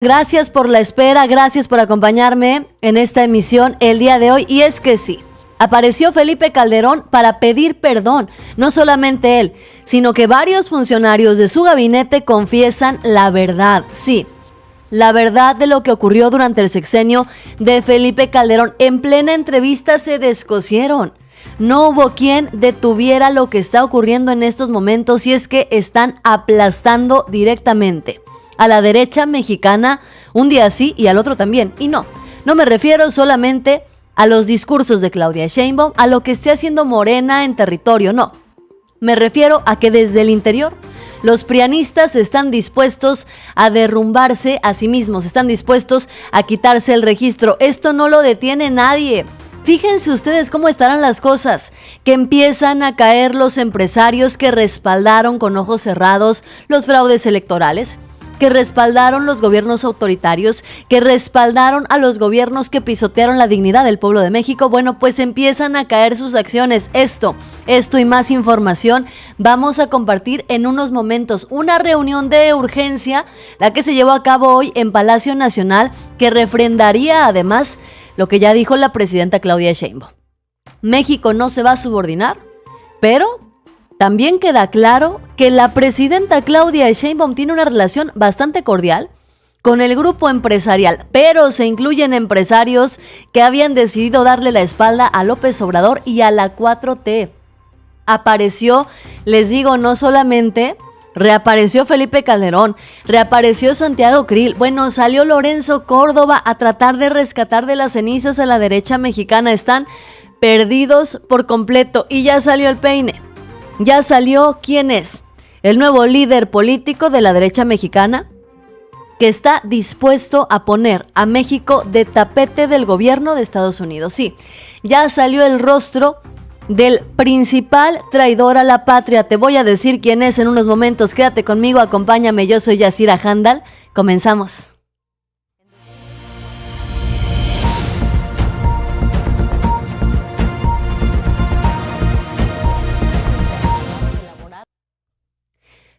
Gracias por la espera, gracias por acompañarme en esta emisión el día de hoy. Y es que sí, apareció Felipe Calderón para pedir perdón. No solamente él, sino que varios funcionarios de su gabinete confiesan la verdad. Sí, la verdad de lo que ocurrió durante el sexenio de Felipe Calderón. En plena entrevista se descosieron. No hubo quien detuviera lo que está ocurriendo en estos momentos, y es que están aplastando directamente a la derecha mexicana, un día sí y al otro también. Y no me refiero solamente a los discursos de Claudia Sheinbaum, a lo que esté haciendo Morena en territorio, no. Me refiero a que desde el interior los prianistas están dispuestos a derrumbarse a sí mismos, están dispuestos a quitarse el registro. Esto no lo detiene nadie. Fíjense ustedes cómo estarán las cosas, que empiezan a caer los empresarios que respaldaron con ojos cerrados los fraudes electorales, que respaldaron los gobiernos autoritarios, que respaldaron a los gobiernos que pisotearon la dignidad del pueblo de México. Bueno, pues empiezan a caer sus acciones. Esto y más información vamos a compartir en unos momentos. Una reunión de urgencia, la que se llevó a cabo hoy en Palacio Nacional, que refrendaría además lo que ya dijo la presidenta Claudia Sheinbaum. México no se va a subordinar, pero también queda claro que la presidenta Claudia Sheinbaum tiene una relación bastante cordial con el grupo empresarial, pero se incluyen empresarios que habían decidido darle la espalda a López Obrador y a la 4T. Apareció, les digo, no solamente reapareció Felipe Calderón, reapareció Santiago Krill. Bueno, salió Lorenzo Córdoba a tratar de rescatar de las cenizas a la derecha mexicana. Están perdidos por completo y ya salió el peine. Ya salió quién es el nuevo líder político de la derecha mexicana, que está dispuesto a poner a México de tapete del gobierno de Estados Unidos. Sí, ya salió el rostro del principal traidor a la patria. Te voy a decir quién es en unos momentos. Quédate conmigo, acompáñame. Yo soy Yasira Handal. Comenzamos.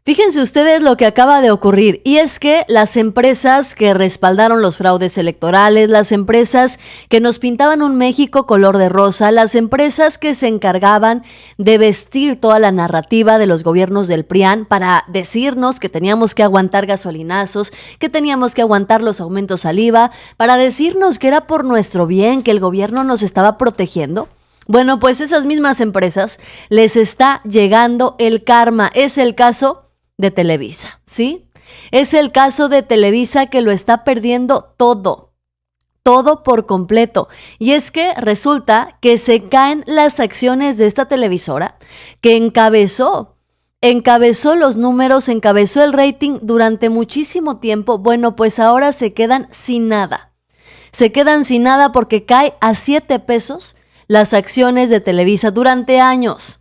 Fíjense ustedes lo que acaba de ocurrir, y es que las empresas que respaldaron los fraudes electorales, las empresas que nos pintaban un México color de rosa, las empresas que se encargaban de vestir toda la narrativa de los gobiernos del PRIAN para decirnos que teníamos que aguantar gasolinazos, que teníamos que aguantar los aumentos al IVA, para decirnos que era por nuestro bien, que el gobierno nos estaba protegiendo. Bueno, pues esas mismas empresas les está llegando el karma. Es el caso de Televisa, ¿sí? Es el caso de Televisa, que lo está perdiendo todo por completo. Y es que resulta que se caen las acciones de esta televisora que encabezó los números, encabezó el rating durante muchísimo tiempo. Bueno, pues ahora se quedan sin nada. Se quedan sin nada porque cae a 7 pesos las acciones de Televisa durante años.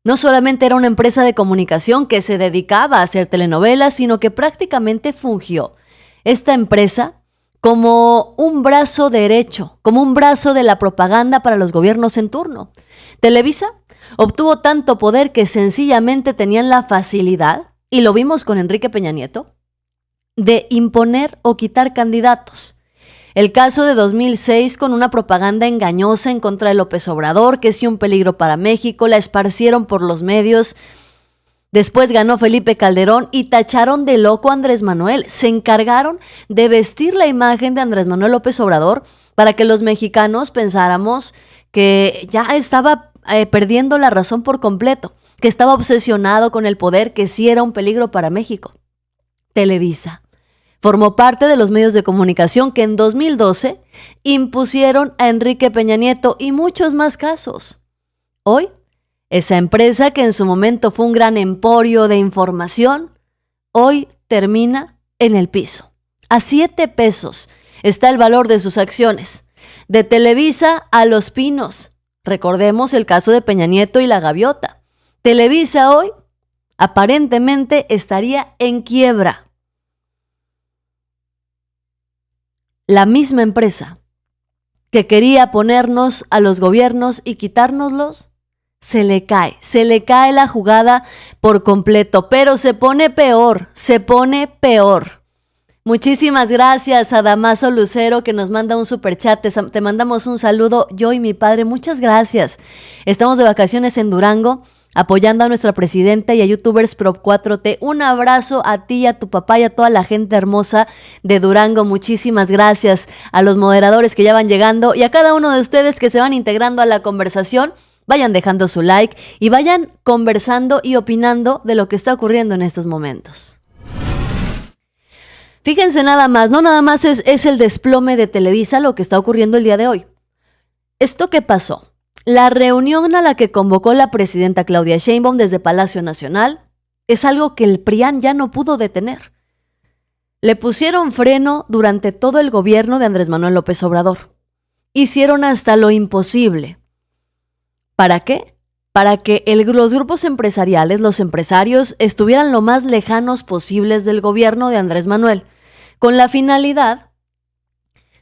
No solamente era una empresa de comunicación que se dedicaba a hacer telenovelas, sino que prácticamente fungió esta empresa como un brazo derecho, como un brazo de la propaganda para los gobiernos en turno. Televisa obtuvo tanto poder que sencillamente tenían la facilidad, y lo vimos con Enrique Peña Nieto, de imponer o quitar candidatos. El caso de 2006, con una propaganda engañosa en contra de López Obrador, que sí un peligro para México, la esparcieron por los medios. Después ganó Felipe Calderón y tacharon de loco a Andrés Manuel. Se encargaron de vestir la imagen de Andrés Manuel López Obrador para que los mexicanos pensáramos que ya estaba perdiendo la razón por completo, que estaba obsesionado con el poder, que sí era un peligro para México. Televisa formó parte de los medios de comunicación que en 2012 impusieron a Enrique Peña Nieto, y muchos más casos. Hoy, esa empresa que en su momento fue un gran emporio de información, hoy termina en el piso. A 7 pesos está el valor de sus acciones. De Televisa a Los Pinos. Recordemos el caso de Peña Nieto y la gaviota. Televisa hoy aparentemente estaría en quiebra. La misma empresa que quería ponernos a los gobiernos y quitárnoslos, se le cae la jugada por completo, pero se pone peor. Muchísimas gracias a Damaso Lucero que nos manda un superchat. Te mandamos un saludo, yo y mi padre. Muchas gracias. Estamos de vacaciones en Durango, apoyando a nuestra presidenta y a YouTubers Pro 4T. Un abrazo a ti, a tu papá y a toda la gente hermosa de Durango. Muchísimas gracias a los moderadores que ya van llegando y a cada uno de ustedes que se van integrando a la conversación. Vayan dejando su like y vayan conversando y opinando de lo que está ocurriendo en estos momentos. Fíjense nada más, no nada más es el desplome de Televisa lo que está ocurriendo el día de hoy. ¿Esto qué pasó? La reunión a la que convocó la presidenta Claudia Sheinbaum desde Palacio Nacional es algo que el PRIAN ya no pudo detener. Le pusieron freno durante todo el gobierno de Andrés Manuel López Obrador. Hicieron hasta lo imposible. ¿Para qué? Para que los grupos empresariales, los empresarios, estuvieran lo más lejanos posibles del gobierno de Andrés Manuel, con la finalidad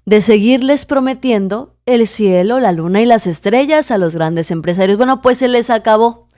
de seguirles prometiendo el cielo, la luna y las estrellas a los grandes empresarios. Bueno, pues se les acabó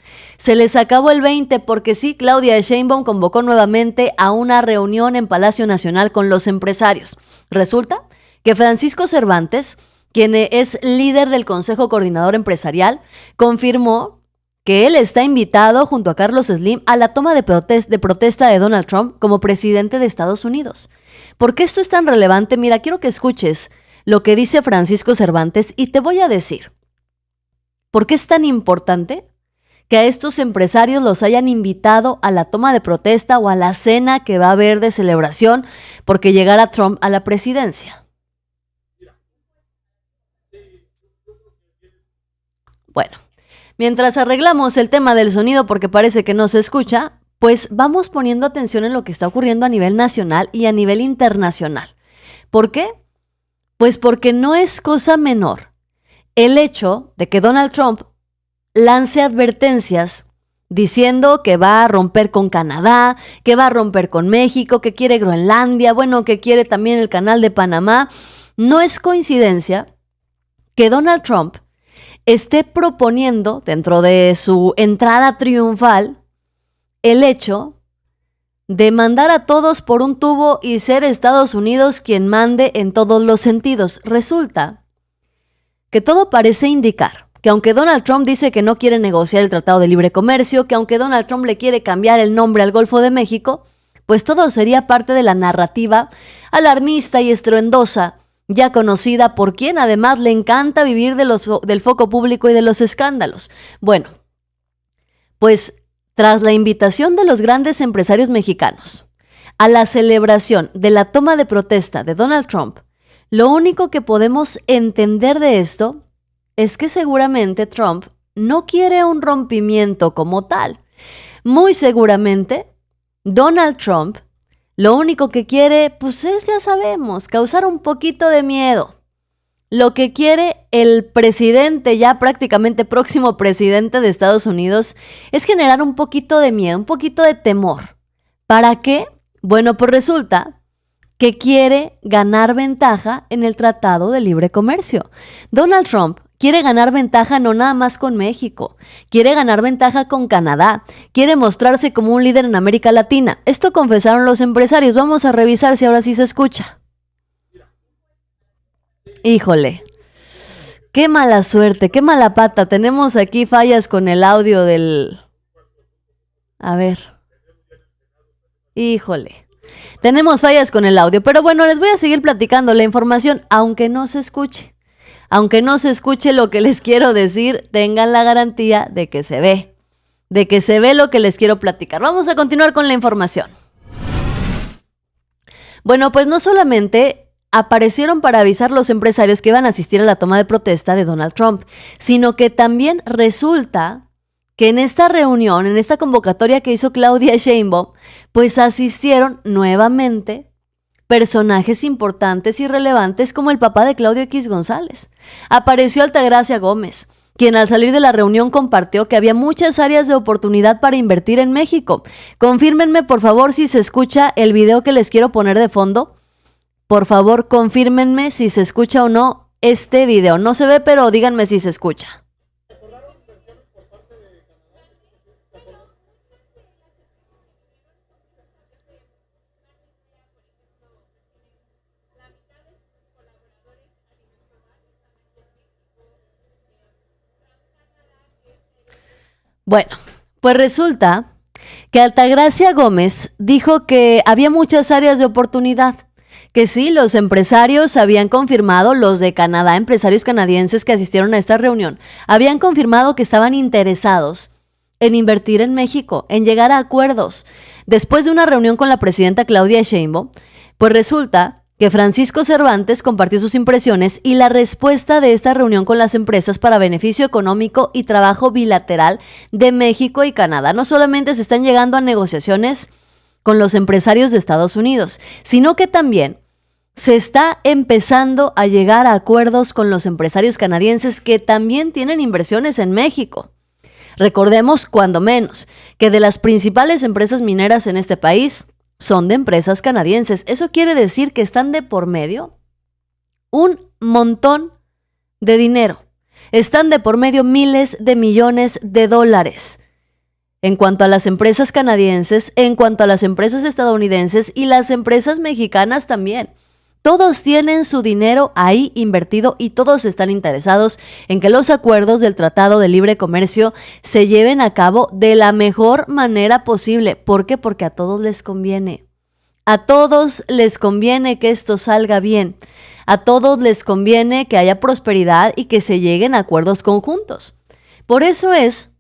el 20 porque sí, Claudia Sheinbaum convocó nuevamente a una reunión en Palacio Nacional con los empresarios. Resulta que Francisco Cervantes, quien es líder del Consejo Coordinador Empresarial, confirmó que él está invitado junto a Carlos Slim a la toma de protesta de Donald Trump como presidente de Estados Unidos. ¿Por qué esto es tan relevante? Mira, quiero que escuches lo que dice Francisco Cervantes y te voy a decir por qué es tan importante que a estos empresarios los hayan invitado a la toma de protesta o a la cena que va a haber de celebración porque llegará Trump a la presidencia. Bueno, mientras arreglamos el tema del sonido porque parece que no se escucha, pues vamos poniendo atención en lo que está ocurriendo a nivel nacional y a nivel internacional. ¿Por qué? Pues porque no es cosa menor el hecho de que Donald Trump lance advertencias diciendo que va a romper con Canadá, que va a romper con México, que quiere Groenlandia, bueno, que quiere también el canal de Panamá. No es coincidencia que Donald Trump esté proponiendo dentro de su entrada triunfal el hecho de mandar a todos por un tubo y ser Estados Unidos quien mande en todos los sentidos. Resulta que todo parece indicar que aunque Donald Trump dice que no quiere negociar el Tratado de Libre Comercio, que aunque Donald Trump le quiere cambiar el nombre al Golfo de México, pues todo sería parte de la narrativa alarmista y estruendosa, ya conocida por quien además le encanta vivir del foco público y de los escándalos. Bueno, pues tras la invitación de los grandes empresarios mexicanos a la celebración de la toma de protesta de Donald Trump, lo único que podemos entender de esto es que seguramente Trump no quiere un rompimiento como tal. Muy seguramente Donald Trump lo único que quiere, pues es, ya sabemos, causar un poquito de miedo. Lo que quiere el presidente, ya prácticamente próximo presidente de Estados Unidos, es generar un poquito de miedo, un poquito de temor. ¿Para qué? Bueno, pues resulta que quiere ganar ventaja en el Tratado de Libre Comercio. Donald Trump quiere ganar ventaja no nada más con México, quiere ganar ventaja con Canadá, quiere mostrarse como un líder en América Latina. Esto confesaron los empresarios. Vamos a revisar si ahora sí se escucha. Híjole, qué mala suerte, qué mala pata. Tenemos aquí fallas con el audio del... A ver. Híjole. Tenemos fallas con el audio, pero bueno, les voy a seguir platicando la información, aunque no se escuche. Aunque no se escuche lo que les quiero decir, tengan la garantía de que se ve lo que les quiero platicar. Vamos a continuar con la información. Bueno, pues no solamente aparecieron para avisar los empresarios que iban a asistir a la toma de protesta de Donald Trump, sino que también resulta que en esta reunión, en esta convocatoria que hizo Claudia Sheinbaum, pues asistieron nuevamente personajes importantes y relevantes como el papá de Claudio X González. Apareció Altagracia Gómez, quien al salir de la reunión compartió que había muchas áreas de oportunidad para invertir en México. Confírmenme, por favor, si se escucha el video que les quiero poner de fondo. Por favor, confírmenme si se escucha o no este video. No se ve, pero díganme si se escucha. Bueno, pues resulta que Altagracia Gómez dijo que había muchas áreas de oportunidad, que sí, los empresarios habían confirmado, los de Canadá, empresarios canadienses que asistieron a esta reunión, habían confirmado que estaban interesados en invertir en México, en llegar a acuerdos. Después de una reunión con la presidenta Claudia Sheinbaum, pues resulta que Francisco Cervantes compartió sus impresiones y la respuesta de esta reunión con las empresas para beneficio económico y trabajo bilateral de México y Canadá. No solamente se están llegando a negociaciones con los empresarios de Estados Unidos, sino que también se está empezando a llegar a acuerdos con los empresarios canadienses que también tienen inversiones en México. Recordemos, cuando menos, que de las principales empresas mineras en este país son de empresas canadienses. Eso quiere decir que están de por medio un montón de dinero. Están de por medio miles de millones de dólares. En cuanto a las empresas canadienses, en cuanto a las empresas estadounidenses y las empresas mexicanas también. Todos tienen su dinero ahí invertido y todos están interesados en que los acuerdos del Tratado de Libre Comercio se lleven a cabo de la mejor manera posible. ¿Por qué? Porque a todos les conviene. A todos les conviene que esto salga bien. A todos les conviene que haya prosperidad y que se lleguen a acuerdos conjuntos. Por eso es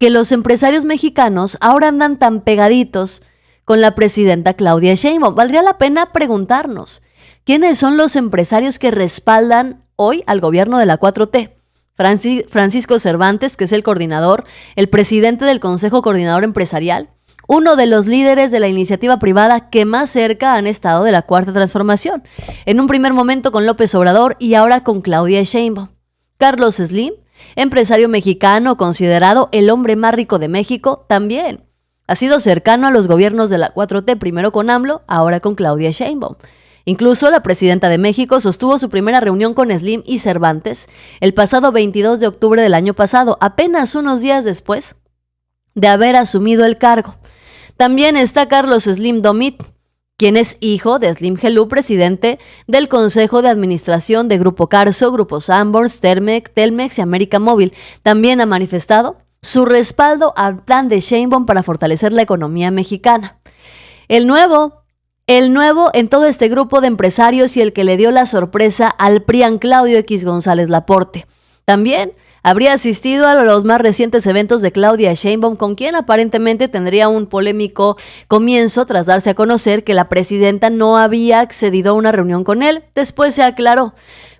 que los empresarios mexicanos ahora andan tan pegaditos con la presidenta Claudia Sheinbaum. Valdría la pena preguntarnos, ¿quiénes son los empresarios que respaldan hoy al gobierno de la 4T? Francisco Cervantes, que es el coordinador, el presidente del Consejo Coordinador Empresarial, uno de los líderes de la iniciativa privada que más cerca han estado de la Cuarta Transformación, en un primer momento con López Obrador y ahora con Claudia Sheinbaum. Carlos Slim, empresario mexicano considerado el hombre más rico de México, también ha sido cercano a los gobiernos de la 4T, primero con AMLO, ahora con Claudia Sheinbaum. Incluso la presidenta de México sostuvo su primera reunión con Slim y Cervantes el pasado 22 de octubre del año pasado, apenas unos días después de haber asumido el cargo. También está Carlos Slim Domit, quien es hijo de Slim Helú, presidente del Consejo de Administración de Grupo Carso, Grupo Sanborns, Telmex y América Móvil. También ha manifestado su respaldo al plan de Sheinbaum para fortalecer la economía mexicana. El nuevo en todo este grupo de empresarios y el que le dio la sorpresa al PRIAN Claudio X González Laporte. También habría asistido a los más recientes eventos de Claudia Sheinbaum, con quien aparentemente tendría un polémico comienzo tras darse a conocer que la presidenta no había accedido a una reunión con él. Después se aclaró.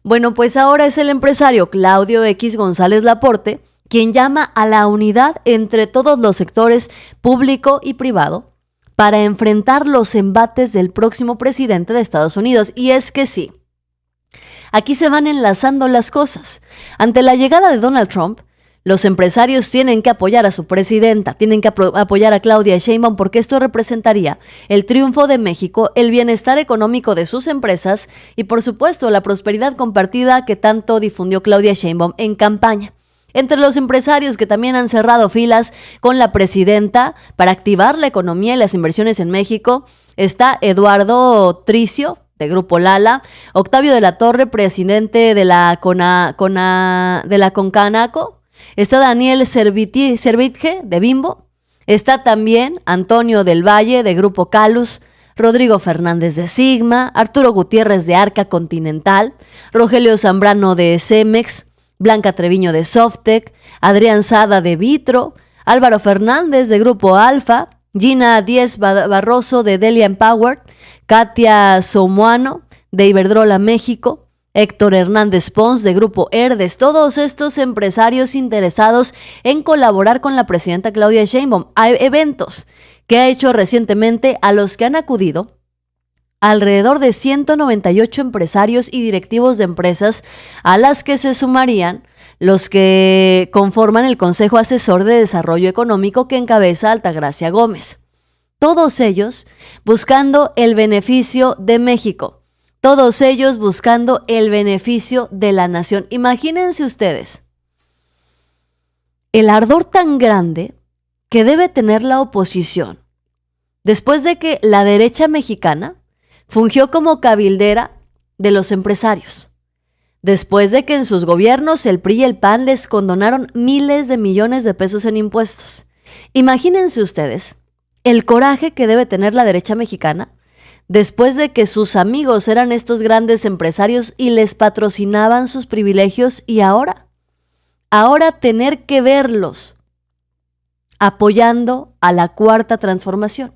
Bueno, pues ahora es el empresario Claudio X González Laporte quien llama a la unidad entre todos los sectores público y privado para enfrentar los embates del próximo presidente de Estados Unidos. Y es que sí, aquí se van enlazando las cosas. Ante la llegada de Donald Trump, los empresarios tienen que apoyar a su presidenta, tienen que apoyar a Claudia Sheinbaum, porque esto representaría el triunfo de México, el bienestar económico de sus empresas y, por supuesto, la prosperidad compartida que tanto difundió Claudia Sheinbaum en campaña. Entre los empresarios que también han cerrado filas con la presidenta para activar la economía y las inversiones en México está Eduardo Tricio, de Grupo Lala, Octavio de la Torre, presidente de la Concanaco, está Daniel Servitje, de Bimbo, está también Antonio del Valle, de Grupo Calus, Rodrigo Fernández de Sigma, Arturo Gutiérrez de Arca Continental, Rogelio Zambrano de Cemex, Blanca Treviño de Softec, Adrián Sada de Vitro, Álvaro Fernández de Grupo Alfa, Gina Díez Barroso de Delia Empower, Katia Somoano de Iberdrola México, Héctor Hernández Pons de Grupo Herdes, todos estos empresarios interesados en colaborar con la presidenta Claudia Sheinbaum. Hay eventos que ha hecho recientemente a los que han acudido alrededor de 198 empresarios y directivos de empresas, a las que se sumarían los que conforman el Consejo Asesor de Desarrollo Económico que encabeza Altagracia Gómez. Todos ellos buscando el beneficio de México, todos ellos buscando el beneficio de la nación. Imagínense ustedes el ardor tan grande que debe tener la oposición después de que la derecha mexicana fungió como cabildera de los empresarios, después de que en sus gobiernos el PRI y el PAN les condonaron miles de millones de pesos en impuestos. Imagínense ustedes el coraje que debe tener la derecha mexicana después de que sus amigos eran estos grandes empresarios y les patrocinaban sus privilegios, y ahora tener que verlos apoyando a la Cuarta Transformación.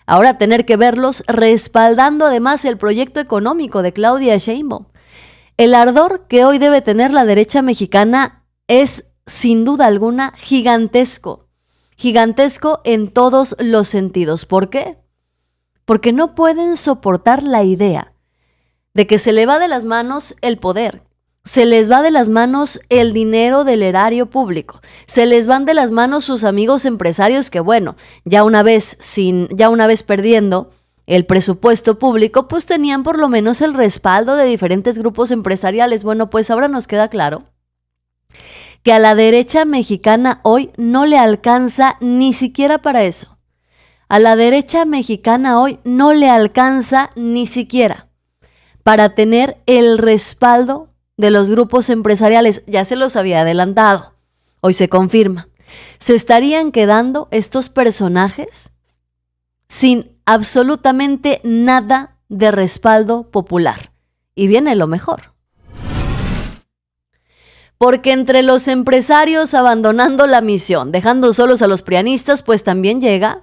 Ahora tener que verlos respaldando además el proyecto económico de Claudia Sheinbaum. El ardor que hoy debe tener la derecha mexicana es sin duda alguna gigantesco. Gigantesco en todos los sentidos. ¿Por qué? Porque no pueden soportar la idea de que se le va de las manos el poder, se les va de las manos el dinero del erario público, se les van de las manos sus amigos empresarios que, bueno, ya una vez perdiendo el presupuesto público, pues tenían por lo menos el respaldo de diferentes grupos empresariales. Bueno, pues ahora nos queda claro que a la derecha mexicana hoy no le alcanza ni siquiera para eso. A la derecha mexicana hoy no le alcanza ni siquiera para tener el respaldo de los grupos empresariales. Ya se los había adelantado, hoy se confirma. Se estarían quedando estos personajes sin absolutamente nada de respaldo popular. Y viene lo mejor. Porque entre los empresarios abandonando la misión, dejando solos a los prianistas, pues también llega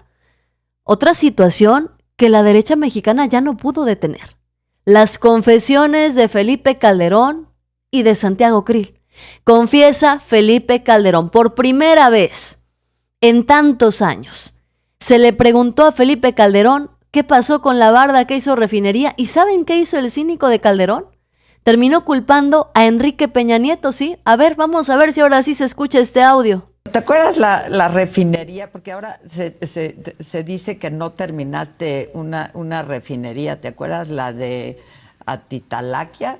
otra situación que la derecha mexicana ya no pudo detener. Las confesiones de Felipe Calderón y de Santiago Krill. Confiesa Felipe Calderón por primera vez en tantos años. Se le preguntó a Felipe Calderón qué pasó con la barda que hizo Refinería, y ¿saben qué hizo el cínico de Calderón? Terminó culpando a Enrique Peña Nieto, ¿sí? A ver, vamos a ver si ahora sí se escucha este audio. ¿Te acuerdas la refinería? Porque ahora se dice que no terminaste una refinería. ¿Te acuerdas la de Atitalaquia?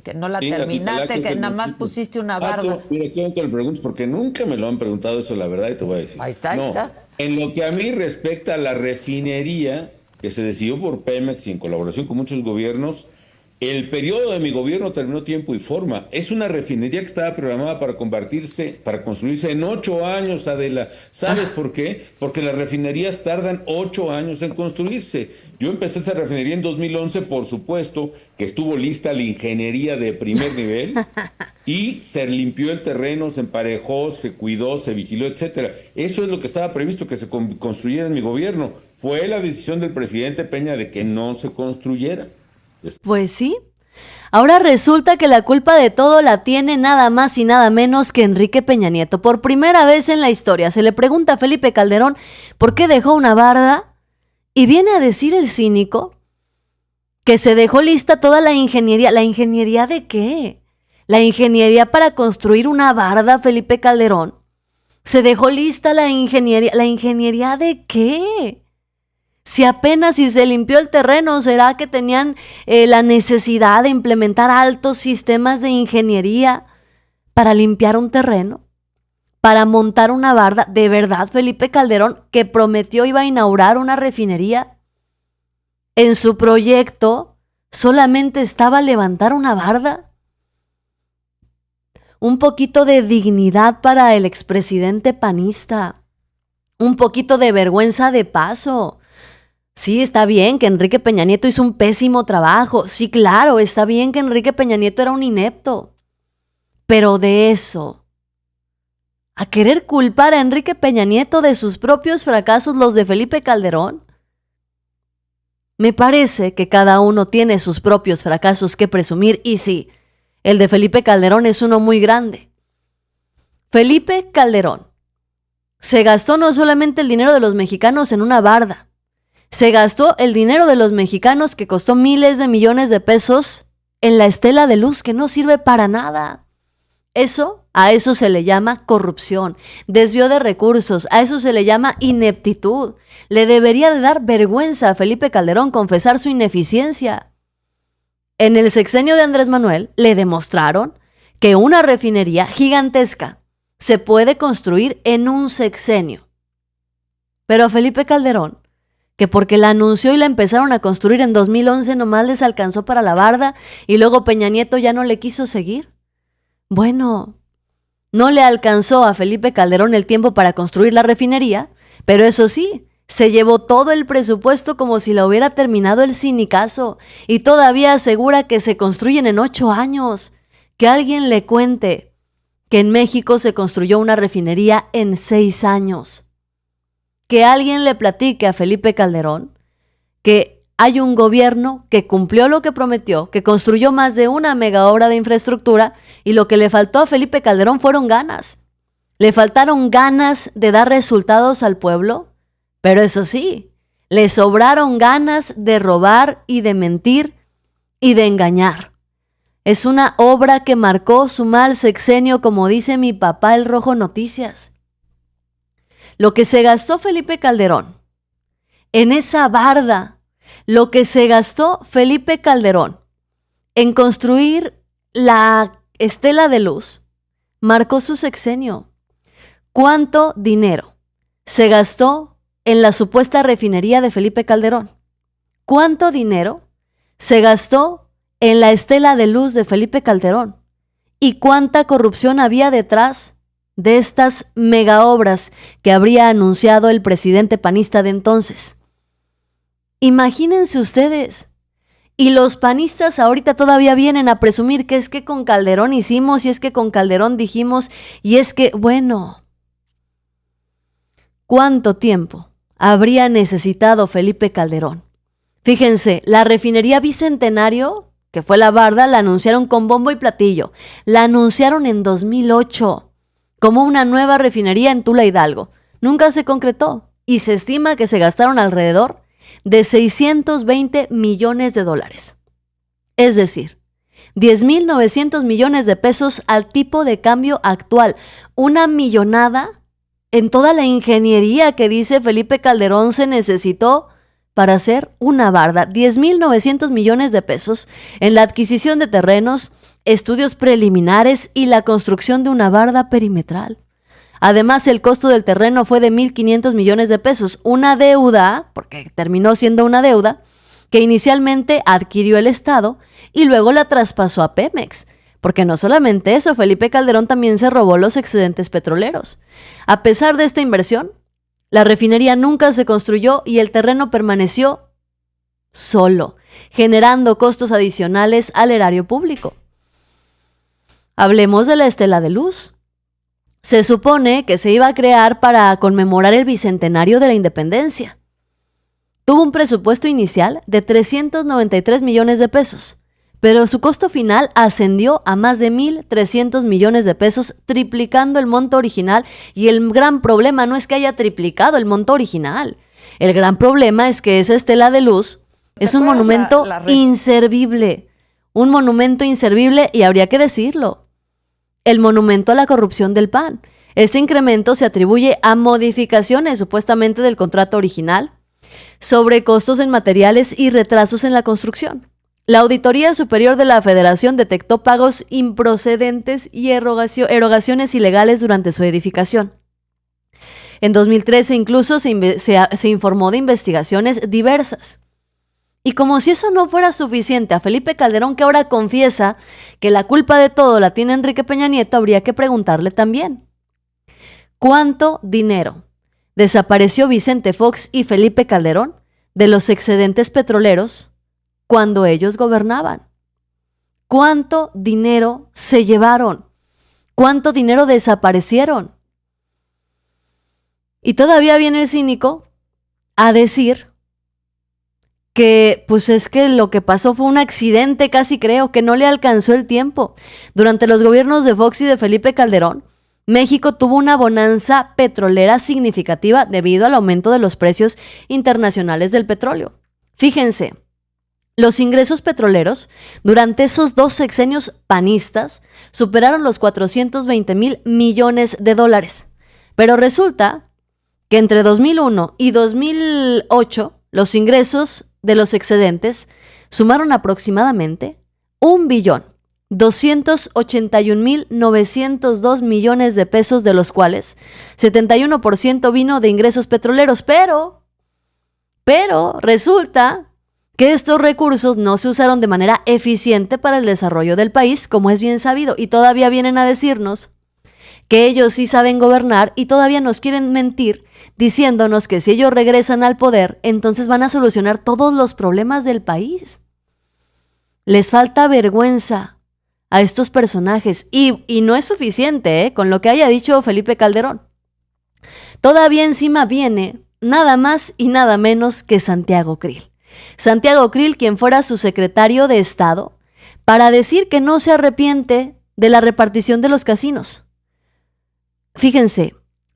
Que no la terminaste, que nada más pusiste una barda. Mira, quiero que le preguntes, porque nunca me lo han preguntado eso, la verdad, y te voy a decir. Ahí está. En lo que a mí respecta a la refinería, que se decidió por Pemex y en colaboración con muchos gobiernos, el periodo de mi gobierno terminó tiempo y forma. Es una refinería que estaba programada para construirse en 8 años, Adela. ¿Sabes por qué? Porque las refinerías tardan 8 años en construirse. Yo empecé esa refinería en 2011, por supuesto, que estuvo lista la ingeniería de primer nivel y se limpió el terreno, se emparejó, se cuidó, se vigiló, etcétera. Eso es lo que estaba previsto que se construyera en mi gobierno. Fue la decisión del presidente Peña de que no se construyera. Pues sí. Ahora resulta que la culpa de todo la tiene nada más y nada menos que Enrique Peña Nieto. Por primera vez en la historia se le pregunta a Felipe Calderón por qué dejó una barda, y viene a decir el cínico que se dejó lista toda la ingeniería. ¿La ingeniería de qué? La ingeniería para construir una barda, Felipe Calderón. Se dejó lista la ingeniería. ¿La ingeniería de qué? Si apenas si se limpió el terreno, ¿será que tenían la necesidad de implementar altos sistemas de ingeniería para limpiar un terreno? Para montar una barda. ¿De verdad Felipe Calderón, que prometió iba a inaugurar una refinería, en su proyecto solamente estaba levantar una barda? Un poquito de dignidad para el expresidente panista. Un poquito de vergüenza de paso. Sí, está bien que Enrique Peña Nieto hizo un pésimo trabajo. Sí, claro, está bien que Enrique Peña Nieto era un inepto. Pero de eso a querer culpar a Enrique Peña Nieto de sus propios fracasos, los de Felipe Calderón. Me parece que cada uno tiene sus propios fracasos que presumir, y sí, el de Felipe Calderón es uno muy grande. Felipe Calderón se gastó no solamente el dinero de los mexicanos en una barda, se gastó el dinero de los mexicanos, que costó miles de millones de pesos, en la estela de luz que no sirve para nada. A eso se le llama corrupción, desvío de recursos, a eso se le llama ineptitud. Le debería de dar vergüenza a Felipe Calderón confesar su ineficiencia. En el sexenio de Andrés Manuel le demostraron que una refinería gigantesca se puede construir en un sexenio. Pero a Felipe Calderón, que porque la anunció y la empezaron a construir en 2011 nomás les alcanzó para la barda y luego Peña Nieto ya no le quiso seguir. Bueno, no le alcanzó a Felipe Calderón el tiempo para construir la refinería, pero eso sí, se llevó todo el presupuesto como si la hubiera terminado el sinicazo y todavía asegura que se construyen en 8 años. Que alguien le cuente que en México se construyó una refinería en 6 años. Que alguien le platique a Felipe Calderón que hay un gobierno que cumplió lo que prometió, que construyó más de una mega obra de infraestructura y lo que le faltó a Felipe Calderón fueron ganas. Le faltaron ganas de dar resultados al pueblo, pero eso sí, le sobraron ganas de robar y de mentir y de engañar. Es una obra que marcó su mal sexenio, como dice mi papá el Rojo Noticias. Lo que se gastó Felipe Calderón en esa barda, lo que se gastó Felipe Calderón en construir la estela de luz, marcó su sexenio. ¿Cuánto dinero se gastó en la supuesta refinería de Felipe Calderón? ¿Cuánto dinero se gastó en la estela de luz de Felipe Calderón? ¿Y cuánta corrupción había detrás de estas mega obras que habría anunciado el presidente panista de entonces? Imagínense ustedes. Y los panistas ahorita todavía vienen a presumir que es que con Calderón hicimos y es que con Calderón dijimos y es que, bueno, ¿cuánto tiempo habría necesitado Felipe Calderón? Fíjense, la refinería Bicentenario, que fue la barda, la anunciaron con bombo y platillo. La anunciaron en 2008 como una nueva refinería en Tula Hidalgo. Nunca se concretó y se estima que se gastaron alrededor de 620 millones de dólares. Es decir, 10,900 millones de pesos al tipo de cambio actual. Una millonada en toda la ingeniería que dice Felipe Calderón se necesitó para hacer una barda. 10,900 millones de pesos en la adquisición de terrenos, estudios preliminares y la construcción de una barda perimetral. Además, el costo del terreno fue de 1,500 millones de pesos, una deuda, porque terminó siendo una deuda, que inicialmente adquirió el Estado y luego la traspasó a Pemex. Porque no solamente eso, Felipe Calderón también se robó los excedentes petroleros. A pesar de esta inversión, la refinería nunca se construyó y el terreno permaneció solo, generando costos adicionales al erario público. Hablemos de la estela de luz. Se supone que se iba a crear para conmemorar el bicentenario de la independencia. Tuvo un presupuesto inicial de 393 millones de pesos, pero su costo final ascendió a más de 1,300 millones de pesos, triplicando el monto original. Y el gran problema no es que haya triplicado el monto original. El gran problema es que esa estela de luz es un monumento inservible. Un monumento inservible y habría que decirlo. El monumento a la corrupción del PAN. Este incremento se atribuye a modificaciones supuestamente del contrato original, sobrecostos en materiales y retrasos en la construcción. La Auditoría Superior de la Federación detectó pagos improcedentes y erogaciones ilegales durante su edificación. En 2013 incluso se informó de investigaciones diversas. Y como si eso no fuera suficiente, a Felipe Calderón, que ahora confiesa que la culpa de todo la tiene Enrique Peña Nieto, habría que preguntarle también: ¿cuánto dinero desapareció Vicente Fox y Felipe Calderón de los excedentes petroleros cuando ellos gobernaban? ¿Cuánto dinero se llevaron? ¿Cuánto dinero desaparecieron? Y todavía viene el cínico a decir que pues es que lo que pasó fue un accidente, casi creo, que no le alcanzó el tiempo. Durante los gobiernos de Fox y de Felipe Calderón, México tuvo una bonanza petrolera significativa debido al aumento de los precios internacionales del petróleo. Fíjense, los ingresos petroleros durante esos 2 sexenios panistas superaron los 420,000 millones de dólares. Pero resulta que entre 2001 y 2008 los ingresos de los excedentes sumaron aproximadamente 1,281,902 millones de pesos, de los cuales 71% vino de ingresos petroleros, pero Pero resulta que estos recursos no se usaron de manera eficiente para el desarrollo del país, como es bien sabido, y todavía vienen a decirnos que ellos sí saben gobernar y todavía nos quieren mentir diciéndonos que si ellos regresan al poder, entonces van a solucionar todos los problemas del país. Les falta vergüenza a estos personajes y no es suficiente con lo que haya dicho Felipe Calderón. Todavía encima viene nada más y nada menos que Santiago Krill. Santiago Krill, quien fuera su secretario de Estado, para decir que no se arrepiente de la repartición de los casinos. Fíjense,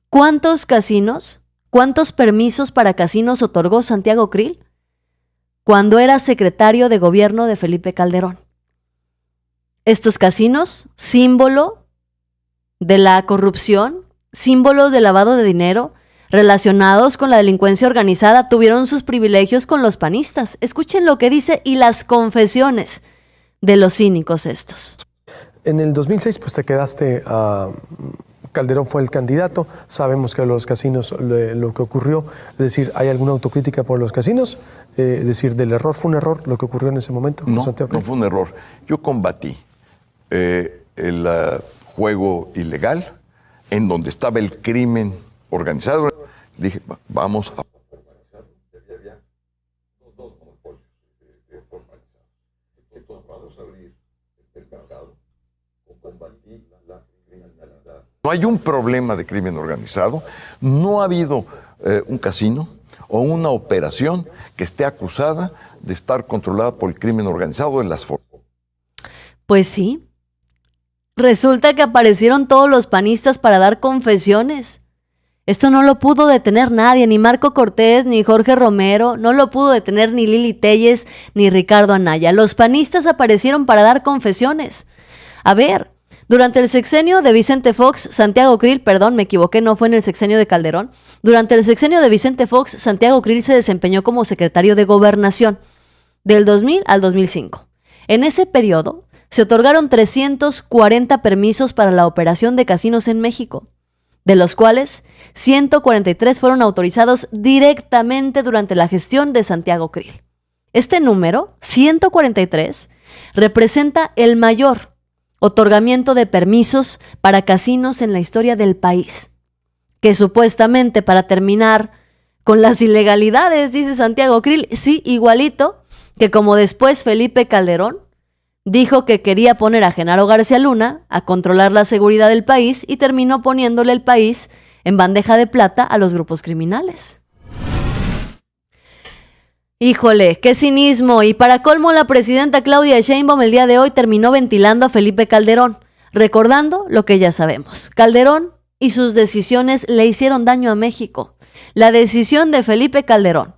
¿cuántos casinos, cuántos permisos para casinos otorgó Santiago Krill cuando era secretario de gobierno de Felipe Calderón? Estos casinos, símbolo de la corrupción, símbolos de lavado de dinero, relacionados con la delincuencia organizada, tuvieron sus privilegios con los panistas. Escuchen lo que dice y las confesiones de los cínicos estos. En el 2006 pues te quedaste Calderón fue el candidato, sabemos que los casinos, lo que ocurrió, es decir, ¿hay alguna autocrítica por los casinos? Es decir, ¿del error fue un error lo que ocurrió en ese momento? No, no fue un error. Yo combatí el juego ilegal en donde estaba el crimen organizado. Dije, vamos a... No hay un problema de crimen organizado, no ha habido un casino o una operación que esté acusada de estar controlada por el crimen organizado en las formas. Pues sí, resulta que aparecieron todos los panistas para dar confesiones. Esto no lo pudo detener nadie, ni Marco Cortés, ni Jorge Romero, no lo pudo detener ni Lili Téllez, ni Ricardo Anaya. Los panistas aparecieron para dar confesiones. A ver, durante el sexenio de Vicente Fox, Santiago Krill, perdón, me equivoqué, no fue en el sexenio de Calderón. Durante el sexenio de Vicente Fox, Santiago Krill se desempeñó como secretario de Gobernación del 2000 al 2005. En ese periodo se otorgaron 340 permisos para la operación de casinos en México, de los cuales 143 fueron autorizados directamente durante la gestión de Santiago Krill. Este número, 143, representa el mayor otorgamiento de permisos para casinos en la historia del país, que supuestamente para terminar con las ilegalidades, dice Santiago Krill, sí, igualito que como después Felipe Calderón dijo que quería poner a Genaro García Luna a controlar la seguridad del país y terminó poniéndole el país en bandeja de plata a los grupos criminales. Híjole, qué cinismo. Y para colmo, la presidenta Claudia Sheinbaum el día de hoy terminó ventilando a Felipe Calderón, recordando lo que ya sabemos. Calderón y sus decisiones le hicieron daño a México. La decisión de Felipe Calderón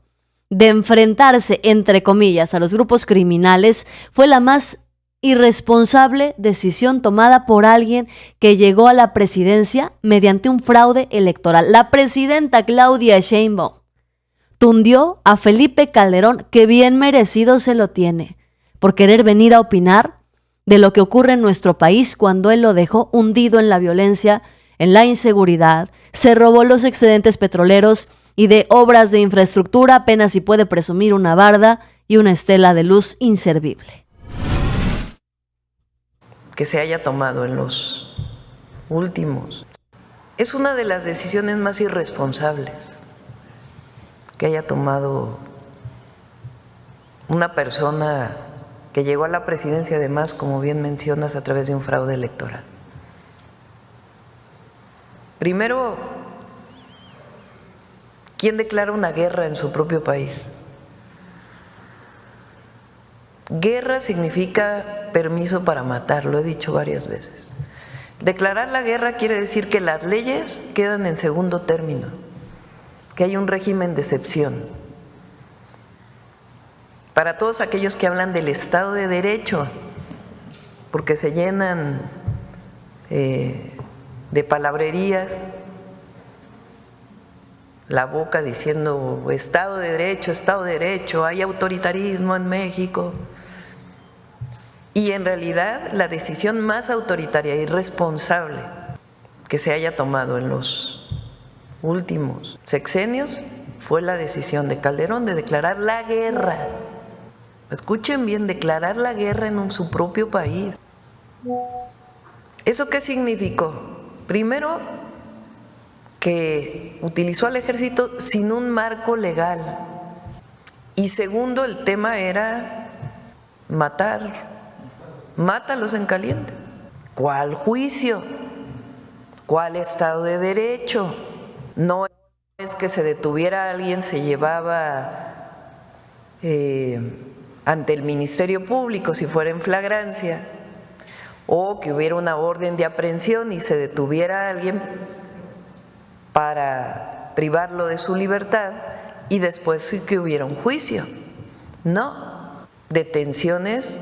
de enfrentarse, entre comillas, a los grupos criminales fue la más irresponsable decisión tomada por alguien que llegó a la presidencia mediante un fraude electoral. La presidenta Claudia Sheinbaum tundió a Felipe Calderón, que bien merecido se lo tiene, por querer venir a opinar de lo que ocurre en nuestro país cuando él lo dejó hundido en la violencia, en la inseguridad, se robó los excedentes petroleros y de obras de infraestructura apenas si puede presumir una barda y una estela de luz inservible. Que se haya tomado en los últimos. Es una de las decisiones más irresponsables que haya tomado una persona que llegó a la presidencia, además, como bien mencionas, a través de un fraude electoral. Primero, ¿quién declara una guerra en su propio país? Guerra significa permiso para matar, lo he dicho varias veces. Declarar la guerra quiere decir que las leyes quedan en segundo término, que hay un régimen de excepción. Para todos aquellos que hablan del Estado de Derecho, porque se llenan de palabrerías la boca diciendo Estado de Derecho, hay autoritarismo en México. Y en realidad la decisión más autoritaria y irresponsable que se haya tomado en los últimos sexenios fue la decisión de Calderón de declarar la guerra. Escuchen bien, declarar la guerra en su propio país. ¿Eso qué significó? Primero, que utilizó al ejército sin un marco legal. Y segundo, el tema era matar. Mátalos en caliente. ¿Cuál juicio? ¿Cuál Estado de Derecho? No es que se detuviera a alguien, se llevaba ante el Ministerio Público si fuera en flagrancia, o que hubiera una orden de aprehensión y se detuviera a alguien para privarlo de su libertad y después sí que hubiera un juicio. No, detenciones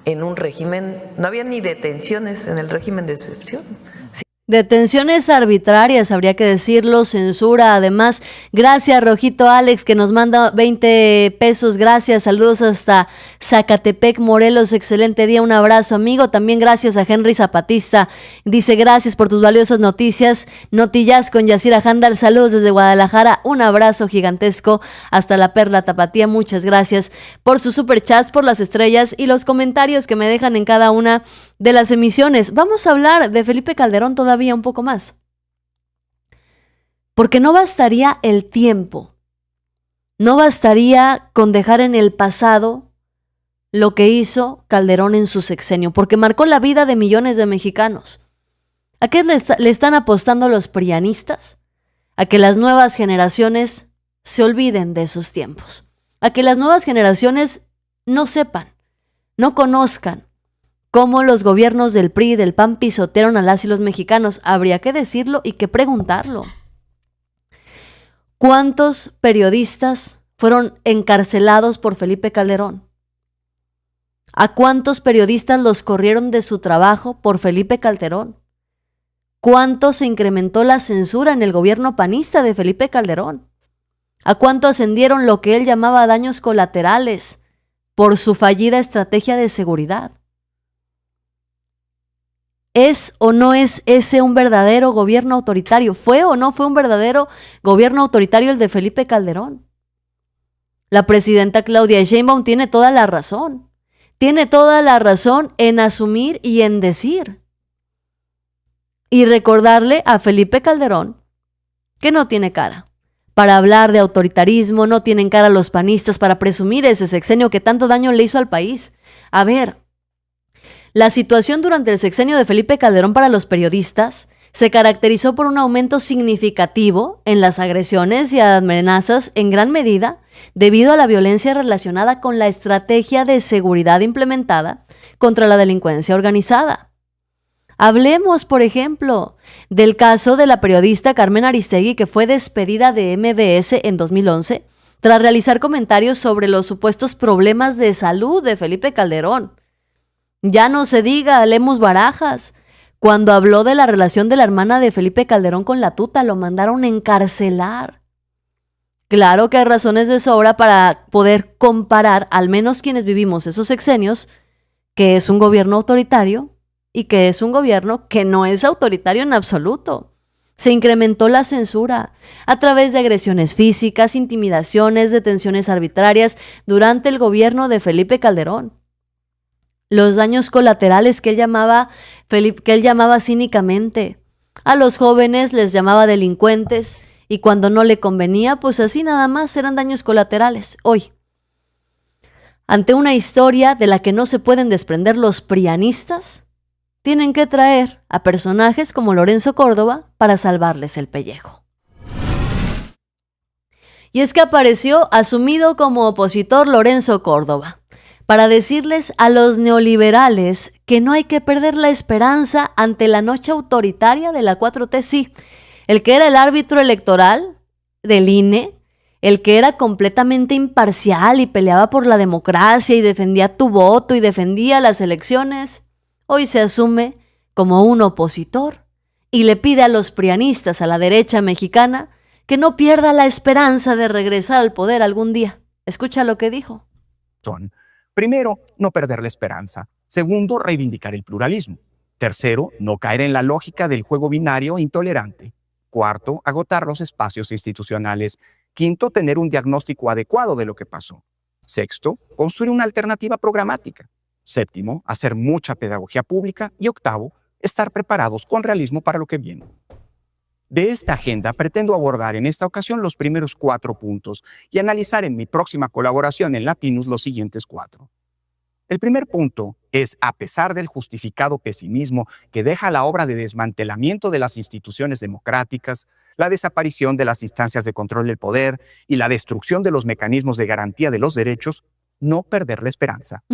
en un régimen, no había ni detenciones en el régimen de excepción. Detenciones arbitrarias, habría que decirlo, censura, además. Gracias, Rojito Alex, que nos manda 20 pesos, gracias, saludos hasta Zacatepec, Morelos, excelente día, un abrazo, amigo. También gracias a Henry Zapatista, dice, gracias por tus valiosas noticias, Notillas con Yacira Handal, saludos desde Guadalajara, un abrazo gigantesco hasta la Perla Tapatía, muchas gracias por sus superchats, por las estrellas y los comentarios que me dejan en cada una de las emisiones. Vamos a hablar de Felipe Calderón todavía un poco más, porque no bastaría el tiempo, no bastaría con dejar en el pasado lo que hizo Calderón en su sexenio, porque marcó la vida de millones de mexicanos. ¿A qué le están apostando los prianistas? A que las nuevas generaciones se olviden de esos tiempos, a que las nuevas generaciones no sepan, no conozcan cómo los gobiernos del PRI y del PAN pisotearon a las y los mexicanos. Habría que decirlo y que preguntarlo. ¿Cuántos periodistas fueron encarcelados por Felipe Calderón? ¿A cuántos periodistas los corrieron de su trabajo por Felipe Calderón? ¿Cuánto se incrementó la censura en el gobierno panista de Felipe Calderón? ¿A cuánto ascendieron lo que él llamaba daños colaterales por su fallida estrategia de seguridad? ¿Es o no es ese un verdadero gobierno autoritario? ¿Fue o no fue un verdadero gobierno autoritario el de Felipe Calderón? La presidenta Claudia Sheinbaum tiene toda la razón. Tiene toda la razón en asumir y en decir. Y recordarle a Felipe Calderón que no tiene cara para hablar de autoritarismo, no tienen cara los panistas para presumir ese sexenio que tanto daño le hizo al país. A ver, la situación durante el sexenio de Felipe Calderón para los periodistas se caracterizó por un aumento significativo en las agresiones y amenazas, en gran medida debido a la violencia relacionada con la estrategia de seguridad implementada contra la delincuencia organizada. Hablemos, por ejemplo, del caso de la periodista Carmen Aristegui, que fue despedida de MBS en 2011 tras realizar comentarios sobre los supuestos problemas de salud de Felipe Calderón. Ya no se diga Lemus Barajas, cuando habló de la relación de la hermana de Felipe Calderón con la tuta, lo mandaron encarcelar. Claro que hay razones de sobra para poder comparar, al menos quienes vivimos esos sexenios, que es un gobierno autoritario y que es un gobierno que no es autoritario en absoluto. Se incrementó la censura a través de agresiones físicas, intimidaciones, detenciones arbitrarias durante el gobierno de Felipe Calderón. Los daños colaterales que él llamaba cínicamente. A los jóvenes les llamaba delincuentes y cuando no le convenía, pues así nada más eran daños colaterales. Hoy, ante una historia de la que no se pueden desprender los prianistas, tienen que traer a personajes como Lorenzo Córdoba para salvarles el pellejo. Y es que apareció asumido como opositor Lorenzo Córdoba para decirles a los neoliberales que no hay que perder la esperanza ante la noche autoritaria de la 4T. Sí, el que era el árbitro electoral del INE, el que era completamente imparcial y peleaba por la democracia y defendía tu voto y defendía las elecciones, hoy se asume como un opositor y le pide a los prianistas, a la derecha mexicana, que no pierda la esperanza de regresar al poder algún día. Escucha lo que dijo. Primero, no perder la esperanza. Segundo, reivindicar el pluralismo. Tercero, no caer en la lógica del juego binario intolerante. Cuarto, agotar los espacios institucionales. Quinto, tener un diagnóstico adecuado de lo que pasó. Sexto, construir una alternativa programática. Séptimo, hacer mucha pedagogía pública. Y octavo, estar preparados con realismo para lo que viene. De esta agenda pretendo abordar en esta ocasión los primeros 4 puntos y analizar en mi próxima colaboración en Latinus los siguientes 4. El primer punto es, a pesar del justificado pesimismo que deja la obra de desmantelamiento de las instituciones democráticas, la desaparición de las instancias de control del poder y la destrucción de los mecanismos de garantía de los derechos, no perder la esperanza.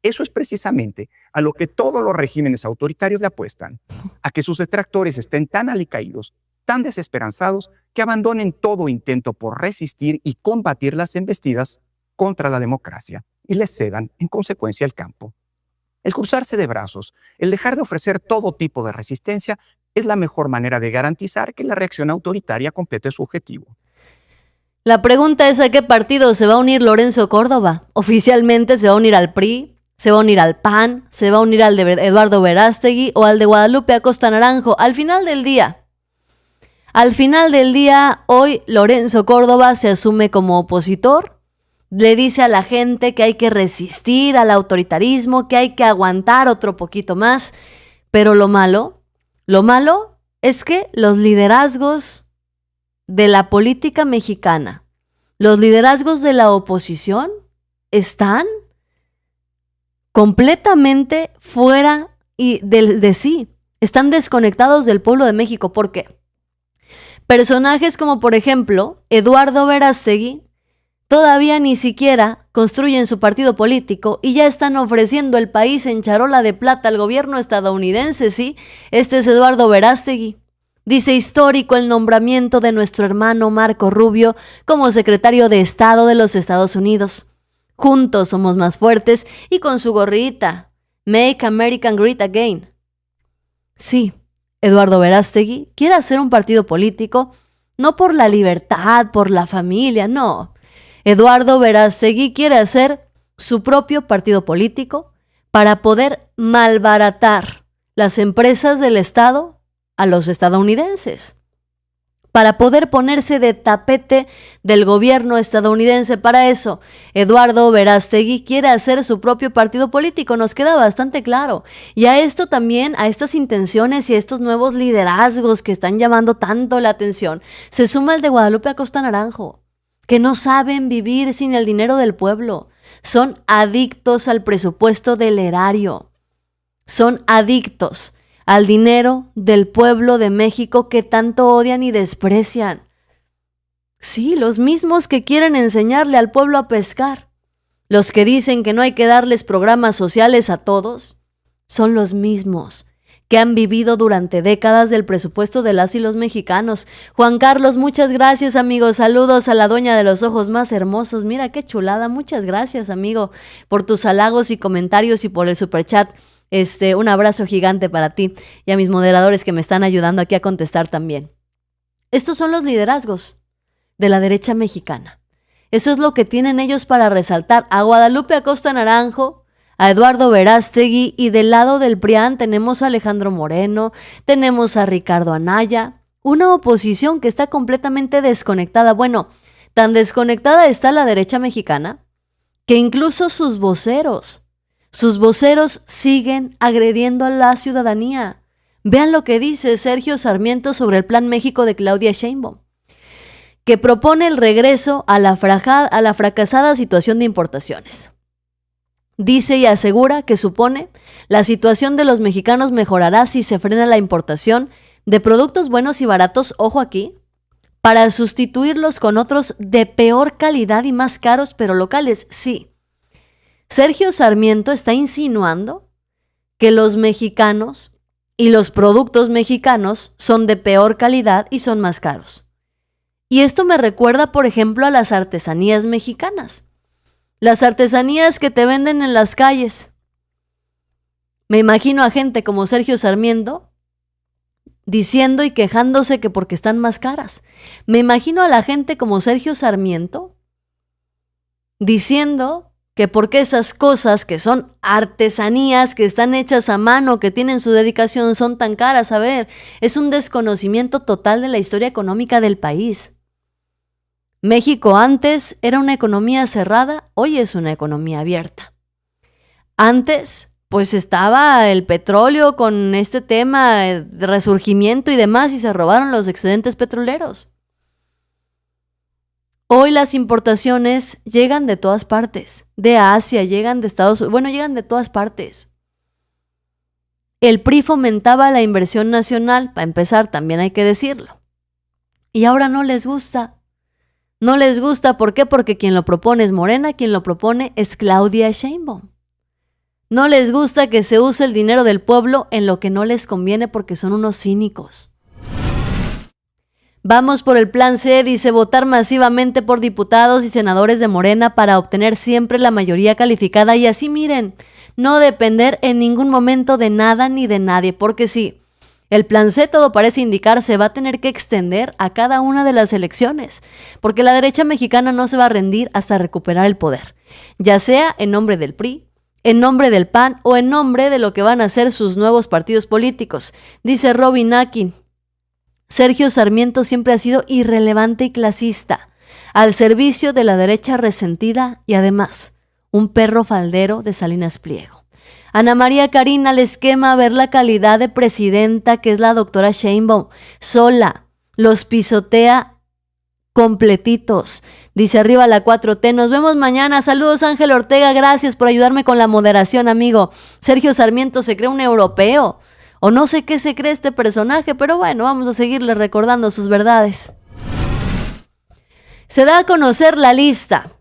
Eso es precisamente a lo que todos los regímenes autoritarios le apuestan, a que sus detractores estén tan alicaídos, tan desesperanzados, que abandonen todo intento por resistir y combatir las embestidas contra la democracia y les cedan, en consecuencia, el campo. El cruzarse de brazos, el dejar de ofrecer todo tipo de resistencia, es la mejor manera de garantizar que la reacción autoritaria complete su objetivo. La pregunta es: ¿a qué partido se va a unir Lorenzo Córdoba? ¿Oficialmente se va a unir al PRI? ¿Se va a unir al PAN? ¿Se va a unir al de Eduardo Verástegui o al de Guadalupe Acosta Naranjo? Al final del día, hoy Lorenzo Córdoba se asume como opositor, le dice a la gente que hay que resistir al autoritarismo, que hay que aguantar otro poquito más, pero lo malo es que los liderazgos de la política mexicana, los liderazgos de la oposición están completamente fuera de sí, están desconectados del pueblo de México. ¿Por qué? Personajes como, por ejemplo, Eduardo Verástegui todavía ni siquiera construyen su partido político y ya están ofreciendo el país en charola de plata al gobierno estadounidense, ¿sí? Este es Eduardo Verástegui. Dice: histórico el nombramiento de nuestro hermano Marco Rubio como secretario de Estado de los Estados Unidos. Juntos somos más fuertes, y con su gorrita, Make America Great Again. Sí, Eduardo Verástegui quiere hacer un partido político, no por la libertad, por la familia, no. Eduardo Verástegui quiere hacer su propio partido político para poder malbaratar las empresas del Estado a los estadounidenses, para poder ponerse de tapete del gobierno estadounidense. Para eso, Eduardo Verástegui quiere hacer su propio partido político, nos queda bastante claro. Y a esto también, a estas intenciones y a estos nuevos liderazgos que están llamando tanto la atención, se suma el de Guadalupe Acosta Naranjo, que no saben vivir sin el dinero del pueblo. Son adictos al presupuesto del erario. Son adictos al dinero del pueblo de México que tanto odian y desprecian. Sí, los mismos que quieren enseñarle al pueblo a pescar, los que dicen que no hay que darles programas sociales a todos, son los mismos que han vivido durante décadas del presupuesto de las y los mexicanos. Juan Carlos, muchas gracias, amigo. Saludos a la doña de los ojos más hermosos. Mira qué chulada. Muchas gracias, amigo, por tus halagos y comentarios y por el superchat. Un abrazo gigante para ti y a mis moderadores que me están ayudando aquí a contestar también. Estos son los liderazgos de la derecha mexicana. Eso es lo que tienen ellos para resaltar. A Guadalupe Acosta Naranjo, a Eduardo Verástegui, y del lado del PRIAN tenemos a Alejandro Moreno, tenemos a Ricardo Anaya, una oposición que está completamente desconectada. Bueno, tan desconectada está la derecha mexicana que incluso sus voceros siguen agrediendo a la ciudadanía. Vean lo que dice Sergio Sarmiento sobre el Plan México de Claudia Sheinbaum, que propone el regreso a la fracasada situación de importaciones. Dice y asegura que supone la situación de los mexicanos mejorará si se frena la importación de productos buenos y baratos, ojo aquí, para sustituirlos con otros de peor calidad y más caros, pero locales. Sí. Sergio Sarmiento está insinuando que los mexicanos y los productos mexicanos son de peor calidad y son más caros. Y esto me recuerda, por ejemplo, a las artesanías mexicanas. Las artesanías que te venden en las calles. Me imagino a gente como Sergio Sarmiento diciendo y quejándose que porque están más caras. Me imagino a la gente como Sergio Sarmiento diciendo que porque esas cosas que son artesanías, que están hechas a mano, que tienen su dedicación, son tan caras. A ver, es un desconocimiento total de la historia económica del país. México antes era una economía cerrada, hoy es una economía abierta. Antes, pues estaba el petróleo con este tema de resurgimiento y demás y se robaron los excedentes petroleros. Hoy las importaciones llegan de todas partes, de Asia, llegan de Estados Unidos, bueno, llegan de todas partes. El PRI fomentaba la inversión nacional, para empezar, también hay que decirlo. Y ahora no les gusta. No les gusta, ¿por qué? Porque quien lo propone es Morena, quien lo propone es Claudia Sheinbaum. No les gusta que se use el dinero del pueblo en lo que no les conviene porque son unos cínicos. Vamos por el plan C, dice votar masivamente por diputados y senadores de Morena para obtener siempre la mayoría calificada y así miren, no depender en ningún momento de nada ni de nadie, porque sí, el plan C todo parece indicar se va a tener que extender a cada una de las elecciones, porque la derecha mexicana no se va a rendir hasta recuperar el poder, ya sea en nombre del PRI, en nombre del PAN o en nombre de lo que van a ser sus nuevos partidos políticos, dice Robin Akin. Sergio Sarmiento siempre ha sido irrelevante y clasista, al servicio de la derecha resentida y además un perro faldero de Salinas Pliego. Ana María Karina les quema ver la calidad de presidenta que es la doctora Sheinbaum, sola, los pisotea completitos. Dice arriba la 4T, nos vemos mañana, saludos Ángel Ortega, gracias por ayudarme con la moderación amigo. Sergio Sarmiento se cree un europeo. O no sé qué se cree este personaje, pero bueno, vamos a seguirle recordando sus verdades. Se da a conocer la lista.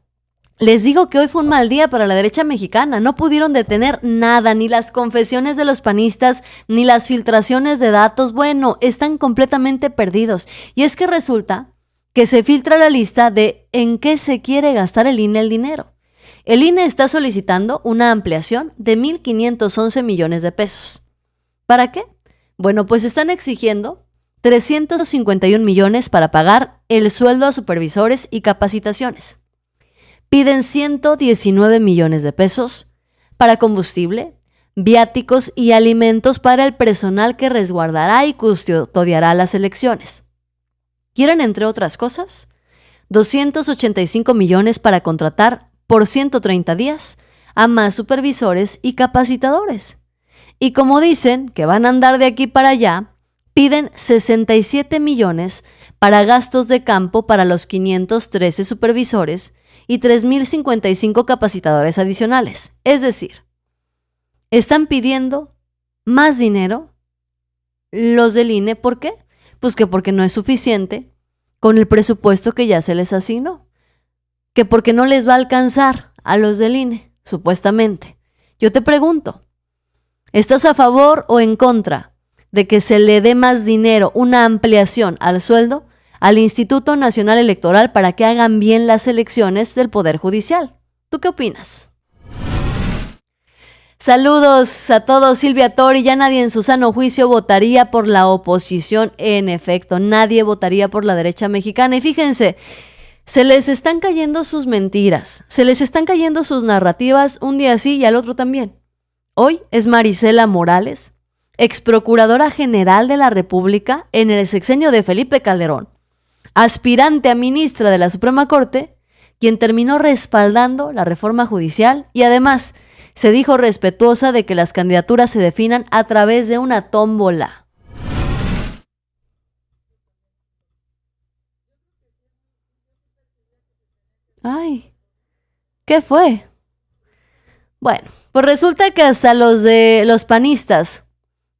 Les digo que hoy fue un mal día para la derecha mexicana. No pudieron detener nada, ni las confesiones de los panistas, ni las filtraciones de datos. Bueno, están completamente perdidos. Y es que resulta que se filtra la lista de en qué se quiere gastar el INE el dinero. El INE está solicitando una ampliación de 1,511 millones de pesos. ¿Para qué? Bueno, pues están exigiendo 351 millones para pagar el sueldo a supervisores y capacitaciones. Piden 119 millones de pesos para combustible, viáticos y alimentos para el personal que resguardará y custodiará las elecciones. Quieren, entre otras cosas, 285 millones para contratar por 130 días a más supervisores y capacitadores. Y como dicen que van a andar de aquí para allá, piden 67 millones para gastos de campo para los 513 supervisores y 3,055 capacitadores adicionales. Es decir, están pidiendo más dinero los del INE. ¿Por qué? Pues que porque no es suficiente con el presupuesto que ya se les asignó. Que porque no les va a alcanzar a los del INE, supuestamente. Yo te pregunto, ¿estás a favor o en contra de que se le dé más dinero, una ampliación al sueldo al Instituto Nacional Electoral para que hagan bien las elecciones del Poder Judicial? ¿Tú qué opinas? Saludos a todos. Silvia Tori, ya nadie en su sano juicio votaría por la oposición. En efecto, nadie votaría por la derecha mexicana. Y fíjense, se les están cayendo sus mentiras, se les están cayendo sus narrativas un día sí y al otro también. Hoy es Marisela Morales, ex procuradora general de la República en el sexenio de Felipe Calderón, aspirante a ministra de la Suprema Corte, quien terminó respaldando la reforma judicial y además se dijo respetuosa de que las candidaturas se definan a través de una tómbola. Ay, ¿qué fue? Bueno, pues resulta que hasta los panistas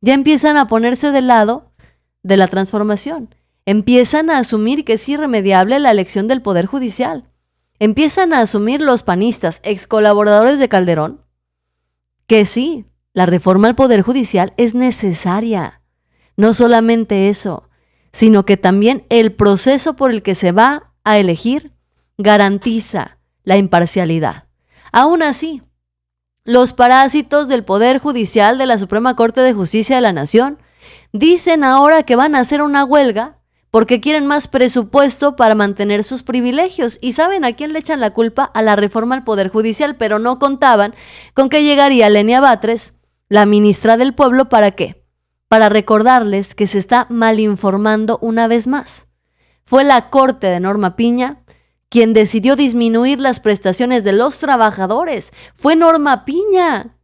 ya empiezan a ponerse del lado de la transformación. Empiezan a asumir que es irremediable la elección del Poder Judicial. Empiezan a asumir los panistas, ex colaboradores de Calderón, que sí, la reforma al Poder Judicial es necesaria. No solamente eso, sino que también el proceso por el que se va a elegir garantiza la imparcialidad. Aún así, los parásitos del Poder Judicial de la Suprema Corte de Justicia de la Nación dicen ahora que van a hacer una huelga porque quieren más presupuesto para mantener sus privilegios. ¿Y saben a quién le echan la culpa? A la reforma al Poder Judicial, pero no contaban con que llegaría Lenia Batres, la ministra del Pueblo, ¿para qué? Para recordarles que se está malinformando una vez más. Fue la Corte de Norma Piña quien decidió disminuir las prestaciones de los trabajadores. Fue Norma Piña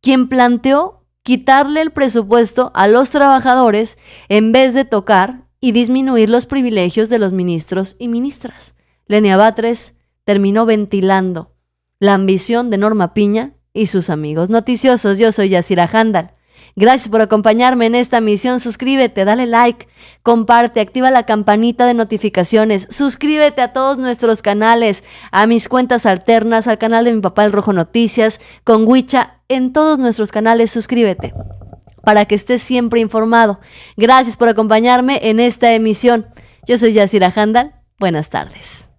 quien planteó quitarle el presupuesto a los trabajadores en vez de tocar y disminuir los privilegios de los ministros y ministras. Lenia Batres terminó ventilando la ambición de Norma Piña y sus amigos noticiosos. Yo soy Yasira Handal. Gracias por acompañarme en esta misión. Suscríbete, dale like, comparte, activa la campanita de notificaciones, suscríbete a todos nuestros canales, a mis cuentas alternas, al canal de mi papá El Rojo Noticias, con Huicha, en todos nuestros canales, suscríbete para que estés siempre informado. Gracias por acompañarme en esta emisión. Yo soy Yasira Handal. Buenas tardes.